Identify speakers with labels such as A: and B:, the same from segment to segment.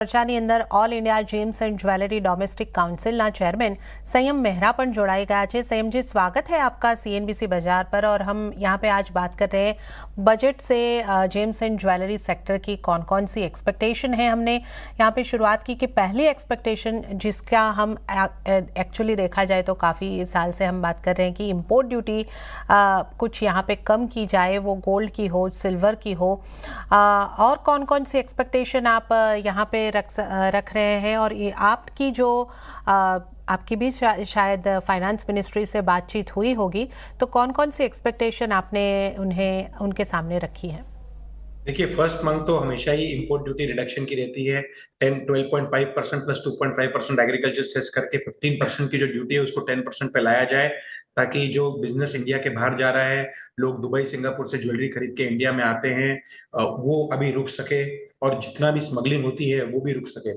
A: ચર્ચાની અંદર all India gems and jewellery domestic काउंसिलના चेयरमैन संयम मेहरा पण जोड़ाई गया है। संयम जी, स्वागत है आपका सीएनबीसी बाजार पर। और हम यहाँ पे आज बात कर रहे हैं बजट से जेम्स एंड ज्वेलरी सेक्टर की कौन कौन सी एक्सपेक्टेशन है। हमने यहाँ पे शुरुआत की कि पहली एक्सपेक्टेशन जिसका हम एक्चुअली देखा जाए तो काफ़ी साल से हम बात कर रहे हैं कि इम्पोर्ट ड्यूटी कुछ यहाँ पे कम की जाए, वो गोल्ड की हो, सिल्वर की हो। और कौन कौन सी एक्सपेक्टेशन आप यहाँ पे रख रहे हैं, और ये आपकी जो आपकी भी शायद फाइनेंस मिनिस्ट्री से बातचीत हुई होगी, तो कौन कौन सी एक्सपेक्टेशन आपने उनके सामने रखी है?
B: देखिए, फर्स्ट मांग तो हमेशा ही इंपोर्ट ड्यूटी रिडक्शन की रहती है। 12.5% प्लस 2.5% एग्रीकल्चर सेस करके 15% की जो ड्यूटी है उसको 10% पे लाया जाए, ताकि जो बिजनेस इंडिया के बाहर जा रहा है, लोग दुबई सिंगापुर से ज्वेलरी खरीद के इंडिया में आते हैं, वो अभी रुक सके, और जितना भी स्मगलिंग होती है वो भी रुक सके।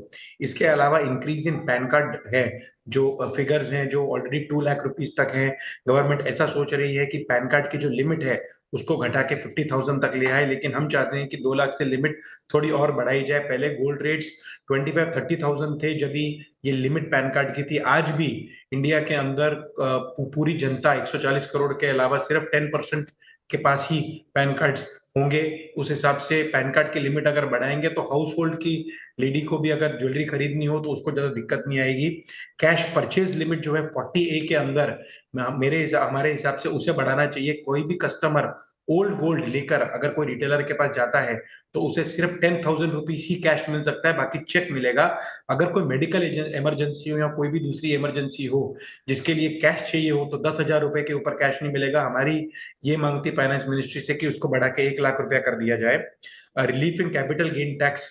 B: इसके अलावा इंक्रीज इन पैन कार्ड है, जो फिगर्स हैं जो ऑलरेडी 2 लाख रुपीस तक हैं। गवर्नमेंट ऐसा सोच रही है कि पैन कार्ड की जो लिमिट है उसको घटा के 50,000 तक ले आए, लेकिन हम चाहते हैं कि 2 लाख से लिमिट थोड़ी और बढ़ाई जाए। पहले गोल्ड रेट्स 25-30,000 थे जब भी ये लिमिट पैन कार्ड की थी। आज भी इंडिया के अंदर पूरी जनता 140 करोड़ के अलावा सिर्फ 10% के पास ही पैन कार्ड्स होंगे। उस हिसाब से पैन कार्ड की लिमिट अगर बढ़ाएंगे तो हाउस होल्ड की लेडी को भी अगर ज्वेलरी खरीदनी हो तो उसको ज्यादा दिक्कत नहीं आएगी। कैश परचेज लिमिट जो है 40A के अंदर हमारे हिसाब से उसे बढ़ाना चाहिए। कोई भी कस्टमर ओल्ड गोल्ड लेकर अगर कोई रिटेलर के पास जाता है तो उसे सिर्फ 10,000 रुपीज ही कैश मिल सकता है, बाकी चेक मिलेगा। अगर कोई मेडिकल इमरजेंसी हो या कोई भी दूसरी इमरजेंसी हो जिसके लिए कैश चाहिए हो तो 10,000 रुपए के ऊपर कैश नहीं मिलेगा। हमारी ये मांग थी फाइनेंस मिनिस्ट्री से कि उसको बढ़ा के 1 लाख रुपया कर दिया जाए। Relief in capital gain tax,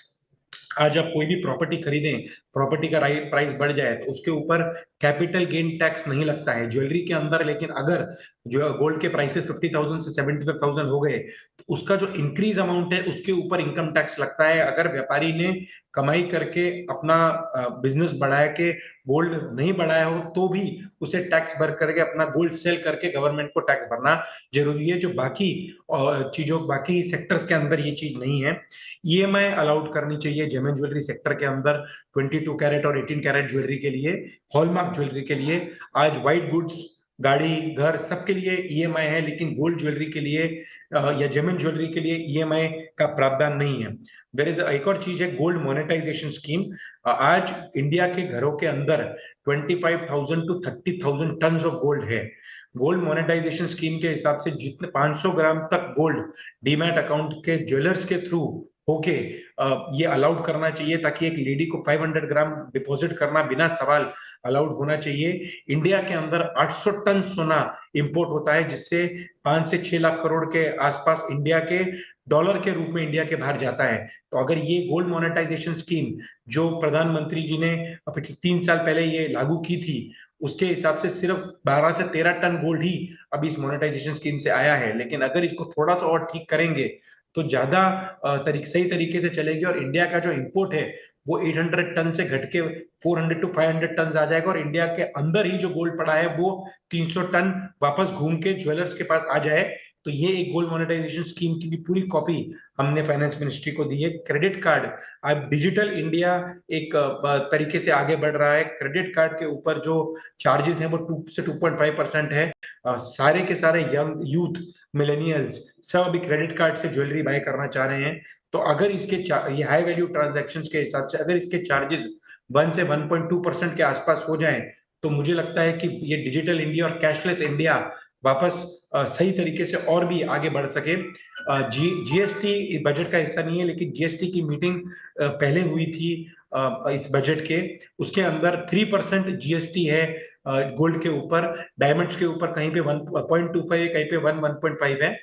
B: आज आप कोई भी प्रॉपर्टी खरीदें, प्रॉपर्टी का प्राइस बढ़ जाए तो उसके ऊपर कैपिटल गेन टैक्स नहीं लगता है ज्वेलरी के अंदर। लेकिन अगर जो गोल्ड के प्राइसेस 50,000 से 75,000 हो गए तो उसका जो इंक्रीज अमाउंट है उसके ऊपर इनकम टैक्स लगता है। अगर व्यापारी ने कमाई करके अपना बिजनेस बढ़ाया के गोल्ड नहीं बढ़ाया हो तो भी उसे टैक्स भर करके अपना गोल्ड सेल करके गवर्नमेंट को टैक्स भरना जरूरी है, जो बाकी चीजों बाकी सेक्टर्स के अंदर ये चीज नहीं है। ईएमआई अलाउड करनी चाहिए जेम ज्वेलरी सेक्टर के अंदर 22 कैरेट और 18 कैरेट ज्वेलरी के लिए, हॉलमार्क ज्वेलरी के लिए। आज व्हाइट गुड्स, गाड़ी, घर सबके लिए ईएमआई है, लेकिन गोल्ड ज्वेलरी के लिए या जेमन ज्वेलरी के लिए ईएमआई का प्रावधान नहीं है। देयर इज एक और चीज है, गोल्ड मोनेटाइजेशन स्कीम। आज इंडिया के घरों के अंदर 25,000 टू 30,000 टन ऑफ गोल्ड है। गोल्ड मोनेटाइजेशन स्कीम के हिसाब से जितने 500 ग्राम तक गोल्ड डीमैट अकाउंट के ज्वेलर्स के थ्रू होके ये अलाउड करना चाहिए, ताकि एक लेडी को 500 ग्राम डिपॉजिट करना बिना सवाल अलाउड होना चाहिए। इंडिया के अंदर 800 टन सोना इंपोर्ट होता है, जिससे 5 से 6 लाख करोड़ के आसपास इंडिया के डॉलर के रूप में इंडिया के बाहर जाता है। तो अगर ये गोल्ड मोनेटाइजेशन स्कीम जो प्रधानमंत्री जी ने 3 साल पहले ये लागू की थी, उसके हिसाब से सिर्फ 12 से 13 टन गोल्ड ही अभी इस मोनेटाइजेशन स्कीम से आया है। लेकिन अगर इसको थोड़ा सा और ठीक करेंगे तो ज्यादा सही तरीके से चलेगी, और इंडिया का जो इंपोर्ट है वो 800 टन से घट के 400 टू 500 टन आ जाएगा, और इंडिया के अंदर ही जो गोल्ड पड़ा है वो 300 टन वापस घूम के ज्वेलर्स के पास आ जाए। तो ये एक गोल्ड मोनेटाइजेशन स्कीम की भी पूरी कॉपी हमने फाइनेंस मिनिस्ट्री को दी है। क्रेडिट कार्ड, अब डिजिटल इंडिया एक तरीके से आगे बढ़ रहा है। क्रेडिट कार्ड के ऊपर जो चार्जेस हैं वो 2 से 2.5% है। सारे के सारे यंग यूथ मिलेनियल्स सब अभी क्रेडिट कार्ड से ज्वेलरी बाय करना चाह रहे हैं। तो अगर इसके ये हाई वैल्यू ट्रांजैक्शंस के हिसाब से अगर इसके चार्जेस 1 से 1.2% के आसपास हो जाएं तो मुझे लगता है कि ये डिजिटल इंडिया और कैशलेस इंडिया वापस सही तरीके से और भी आगे बढ़ सके। जीएसटी बजट का हिस्सा नहीं है, लेकिन जीएसटी की मीटिंग पहले हुई थी इस बजट के। उसके अंदर 3% जीएसटी है गोल्ड के ऊपर, डायमंड्स के ऊपर कहीं पे 1.25 है, कहीं पे 1.5 है।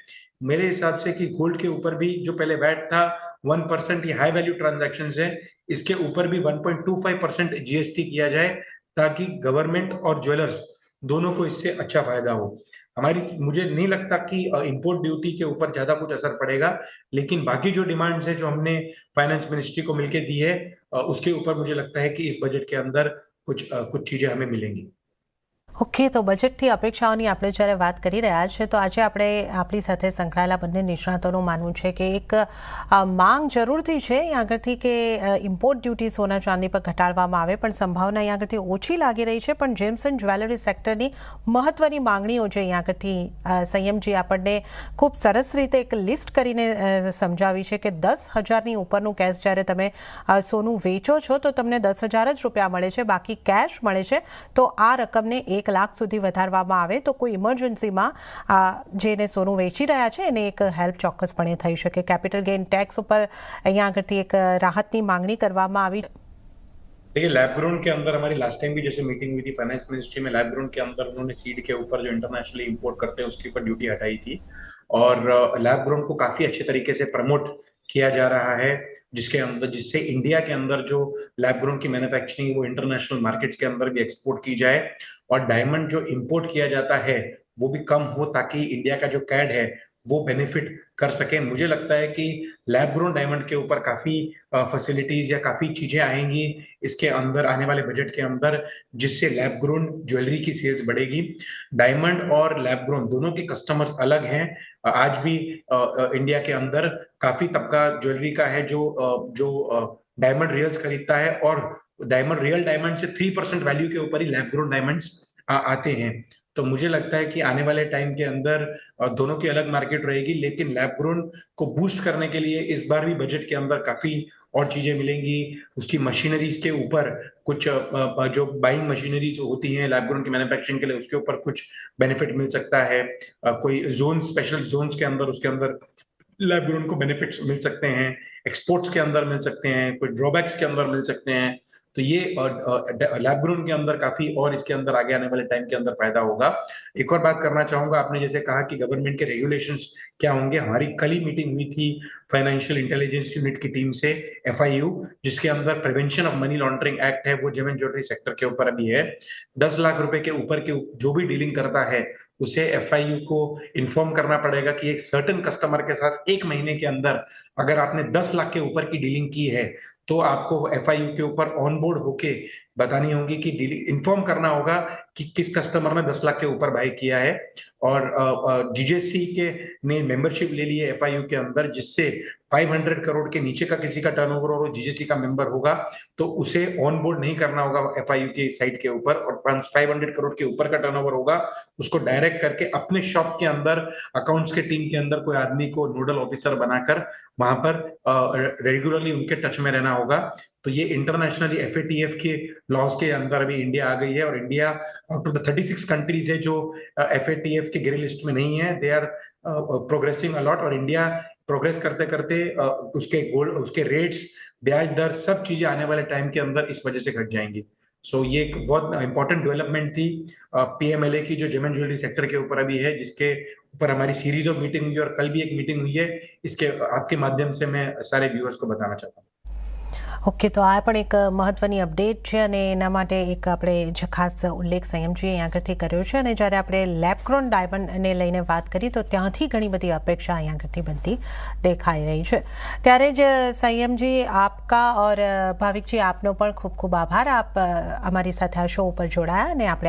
B: मेरे हिसाब से कि गोल्ड के ऊपर भी जो पहले वैट था 1%, ये हाई वैल्यू ट्रांजैक्शंस है, इसके ऊपर भी 1.25% जीएसटी किया जाए, ताकि गवर्नमेंट और ज्वेलर्स दोनों को इससे अच्छा फायदा हो। मुझे नहीं लगता कि इंपोर्ट ड्यूटी के ऊपर ज्यादा कुछ असर पड़ेगा, लेकिन बाकी जो डिमांड्स है जो हमने फाइनेंस मिनिस्ट्री को मिलकर दी है उसके ऊपर मुझे लगता है कि इस बजट के अंदर कुछ चीजें हमें मिलेंगी।
A: ઓકે, તો બજેટથી અપેક્ષાઓની આપણે જ્યારે વાત કરી રહ્યા છે તો આજે આપણે આપણી સાથે સંકળાયેલા બંને નિષ્ણાતોનું માનવું છે કે એક માંગ જરૂરથી છે અહીં આગળથી કે ઇમ્પોર્ટ ડ્યુટી સોના ચાંદી પર ઘટાડવામાં આવે, પણ સંભાવના અહીં આગળથી ઓછી લાગી રહી છે. પણ જેમ્સ એન્ડ જ્વેલરી સેક્ટરની મહત્ત્વની માંગણીઓ છે અહીં આગળથી સંયમજી આપણને ખૂબ સરસ રીતે એક લિસ્ટ કરીને સમજાવી છે કે 10,000ની ઉપરનું કેશ જ્યારે તમે સોનું વેચો છો તો તમને 10,000 જ રૂપિયા મળે છે, બાકી કેશ મળે છે. તો આ રકમને 1 લાખ સુધી વધારવામાં આવે તો કોઈ ઇમરજન્સીમાં જેને સોનું વેચી રહ્યા છે એને એક હેલ્પ ચોક્કસપણે થઈ શકે. કેપિટલ ગેઇન ટેક્સ ઉપર અહીંયા આગળથી એક રાહતની માંગણી કરવામાં આવી.
B: देखिए लैब ग्रोन के अंदर हमारी लास्ट टाइम भी जैसे मीटिंग हुई थी फाइनेंस मिनिस्ट्री में, लैब ग्रोन के अंदर उन्होंने सीड के ऊपर जो इंटरनेशनली इंपोर्ट करते हैं उसके ऊपर ड्यूटी हटाई थी और लैब ग्रोन को काफी अच्छे तरीके से प्रमोट किया जा रहा है, जिसके अंदर जिससे इंडिया के अंदर जो लैब ग्रोन की मैन्युफैक्चरिंग वो इंटरनेशनल मार्केट्स के अंदर भी एक्सपोर्ट की जाए और डायमंड जो इंपोर्ट किया जाता है वो भी कम हो ताकि इंडिया का जो कैड है वो बेनिफिट कर सके. मुझे लगता है कि लैब ग्रोन डायमंड के ऊपर काफी फैसिलिटीज या काफी चीजें आएंगी इसके अंदर आने वाले बजट के अंदर, जिससे लैब ग्रोन ज्वेलरी की सेल्स बढ़ेगी. डायमंड और लैब ग्रोन दोनों के कस्टमर्स अलग हैं. आज भी इंडिया के अंदर काफी तबका ज्वेलरी का है जो डायमंड रियल्स खरीदता है और डायमंड रियल डायमंड से 3% वैल्यू के ऊपर ही लैब ग्रोन डायमंड्स आते हैं. तो मुझे लगता है कि आने वाले टाइम के अंदर दोनों की अलग मार्केट रहेगी, लेकिन लैब ग्रोन को बूस्ट करने के लिए इस बार भी बजट के अंदर काफी और चीजें मिलेंगी. उसकी मशीनरीज के ऊपर कुछ जो बाइंग मशीनरीज होती हैं लैब ग्रोन की मैन्युफैक्चरिंग के लिए उसके ऊपर कुछ बेनिफिट मिल सकता है. कोई जोन स्पेशल जोन्स के अंदर उसके अंदर लैब ग्रोन को बेनिफिट्स मिल सकते हैं, एक्सपोर्ट्स के अंदर मिल सकते हैं, कुछ ड्रॉबैक्स के अंदर मिल सकते हैं. तो ये लैब ग्रोन के अंदर काफी और इसके अंदर आगे आने वाले टाइम के अंदर फायदा होगा. एक और बात करना चाहूंगा, आपने जैसे कहा कि गवर्नमेंट के रेगुलेशंस क्या होंगे. हमारी कल ही मीटिंग हुई थी फाइनेंशियल इंटेलिजेंस यूनिट की टीम से, FIU, जिसके अंदर prevention of money laundering act है वो जेम एंड ज्वेलरी सेक्टर के ऊपर अभी है. 10 लाख रुपए के ऊपर के जो भी डीलिंग करता है उसे FIU को इन्फॉर्म करना पड़ेगा कि एक सर्टेन कस्टमर के साथ 1 महीने के अंदर अगर आपने 10 लाख के ऊपर की डीलिंग की है तो आपको FIU के ऊपर ऑन बोर्ड होके बतानी होगी कि डीलिंग इन्फॉर्म करना होगा कि किस कस्टमर ने 10 लाख के ऊपर बाय किया है. और GJC के ने मेंबरशिप ले ली है FIU के अंदर, जिससे 500 करोड़ के नीचे का किसी का टर्नओवर और GJC का मेंबर होगा तो उसे ऑन बोर्ड नहीं करना होगा FIU की साइट के ऊपर, और 500 करोड़ के ऊपर का टर्नओवर होगा उसको डायरेक्ट करके अपने शॉप के अंदर अकाउंट्स के टीम के अंदर कोई आदमी को नोडल ऑफिसर बनाकर वहां पर रेगुलरली उनके टच में रहना होगा. तो ये इंटरनेशनली FATF के लॉज के अंदर अभी इंडिया आ गई है और India out of the 36 countries है जो FATF के ग्रे लिस्ट में नहीं है. दे आर प्रोग्रेसिंग अलॉट और इंडिया प्रोग्रेस करते करते उसके गोल्ड, उसके रेट्स, ब्याज दर, सब चीजें आने वाले टाइम के अंदर इस वजह से घट जाएंगी. सो ये एक बहुत इंपॉर्टेंट डेवलपमेंट थी PMLA की जो जेम एंड ज्वेलरी सेक्टर के ऊपर अभी है, जिसके ऊपर हमारी सीरीज ऑफ मीटिंग हुई है और कल भी एक मीटिंग हुई है. इसके आपके माध्यम से मैं सारे व्यूअर्स को बताना चाहता हूँ.
A: ઓકે, તો આ પણ એક મહત્ત્વની અપડેટ છે અને એના માટે એક આપણે ખાસ ઉલ્લેખ સંયમજીએ અહીં આગળથી કર્યો છે. અને જ્યારે આપણે લેબ ગ્રોન ડાયમંડને લઈને વાત કરી તો ત્યાંથી ઘણી બધી અપેક્ષા અહીં આગળથી બનતી દેખાઈ રહી છે. ત્યારે જ સંયમજી આપકા और ભાવિકજી આપનો પણ ખૂબ ખૂબ આભાર. આપ અમારી સાથે આ શો ઉપર જોડાયા અને આપણે